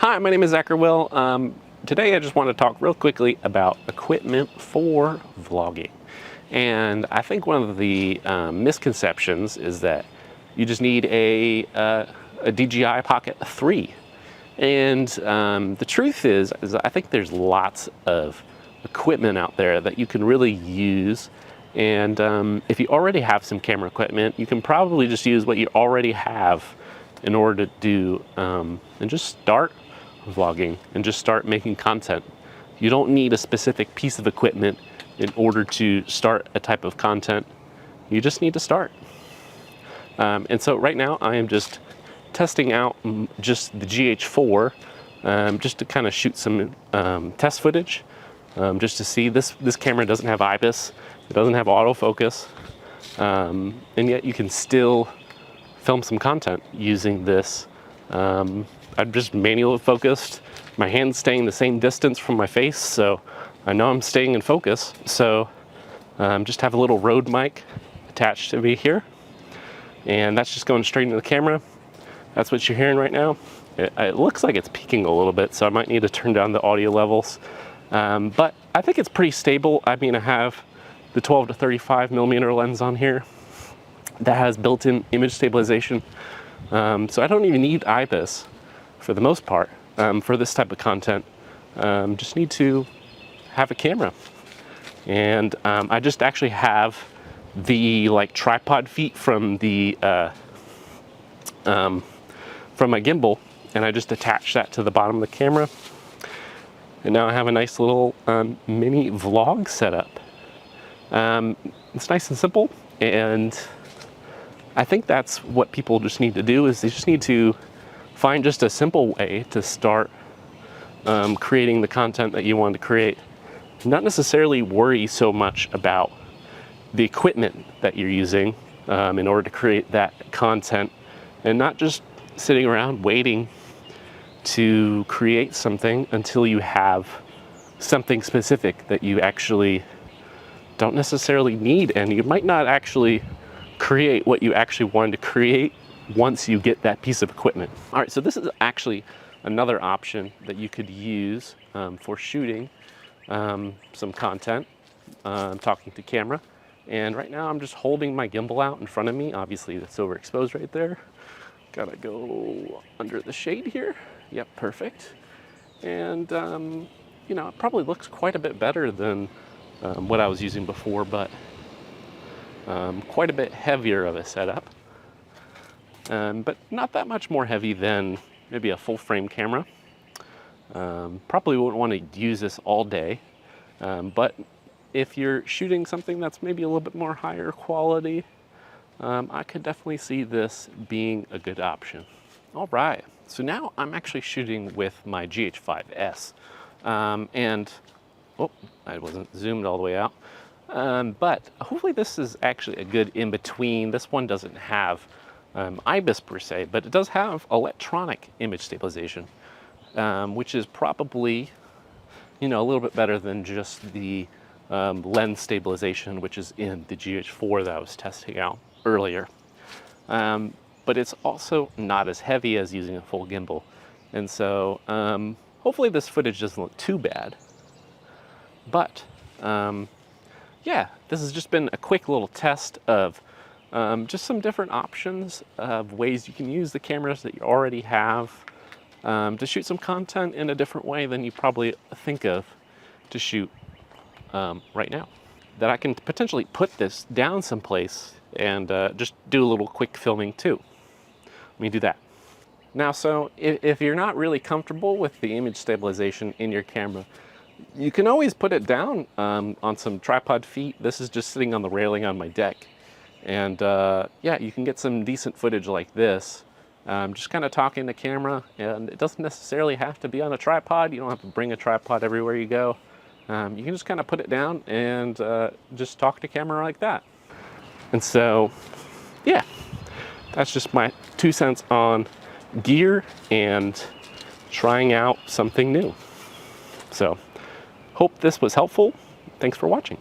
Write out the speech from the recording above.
Hi, my name is Zachary Will. Today I just want to talk real quickly about equipment for vlogging. And I think one of the misconceptions is that you just need a DJI Pocket 3. And the truth is I think there's lots of equipment out there that you can really use. And if you already have some camera equipment, you can probably just use what you already have in order to do and just start vlogging and just start making content. You don't need a specific piece of equipment in order to start a type of content. You just need to start. And so right now I am just testing out just the GH4 just to kind of shoot some test footage just to see. This camera doesn't have IBIS, it doesn't have autofocus, and yet you can still film some content using this. I'm just manually focused. My hand's staying the same distance from my face, so I know I'm staying in focus. So just have a little Rode mic attached to me here, and that's just going straight into the camera. That's what you're hearing right now. It looks like it's peaking a little bit, so I might need to turn down the audio levels. But I think it's pretty stable. I mean, I have the 12 to 35 millimeter lens on here that has built-in image stabilization. So I don't even need IBIS for the most part for this type of content. Just need to have a camera. And I just actually have the tripod feet from the from my gimbal, and I just attach that to the bottom of the camera. And now I have a nice little mini vlog setup. It's nice and simple, and I think that's what people just need to do, is they just need to find just a simple way to start creating the content that you want to create. Not necessarily worry so much about the equipment that you're using in order to create that content, and not just sitting around waiting to create something until you have something specific that you actually don't necessarily need, and you might not actually create what you actually wanted to create once you get that piece of equipment. All right, so this is actually another option that you could use for shooting some content, talking to camera. And right now I'm just holding my gimbal out in front of me. Obviously that's overexposed right there. Gotta go under the shade here. Yep, perfect. And you know, it probably looks quite a bit better than what I was using before, but quite a bit heavier of a setup. But not that much more heavy than maybe a full frame camera. Probably wouldn't want to use this all day, but if you're shooting something that's maybe a little bit more higher quality, I could definitely see this being a good option. All right, so now I'm actually shooting with my GH5S, and oh, I wasn't zoomed all the way out. But hopefully this is actually a good in-between. This one doesn't have IBIS per se, but it does have electronic image stabilization, which is probably, you know, a little bit better than just the lens stabilization, which is in the GH4 that I was testing out earlier. But it's also not as heavy as using a full gimbal. And so hopefully this footage doesn't look too bad. But yeah, this has just been a quick little test of just some different options of ways you can use the cameras that you already have to shoot some content in a different way than you probably think of to shoot right now. That I can potentially put this down someplace and just do a little quick filming too. Let me do that. Now, so if you're not really comfortable with the image stabilization in your camera, you can always put it down on some tripod feet. This is just sitting on the railing on my deck. And yeah, you can get some decent footage like this. Just kind of talking to camera, and it doesn't necessarily have to be on a tripod. You don't have to bring a tripod everywhere you go. You can just kind of put it down and just talk to camera like that. And so, yeah, that's just my 2 cents on gear and trying out something new. So, hope this was helpful. Thanks for watching.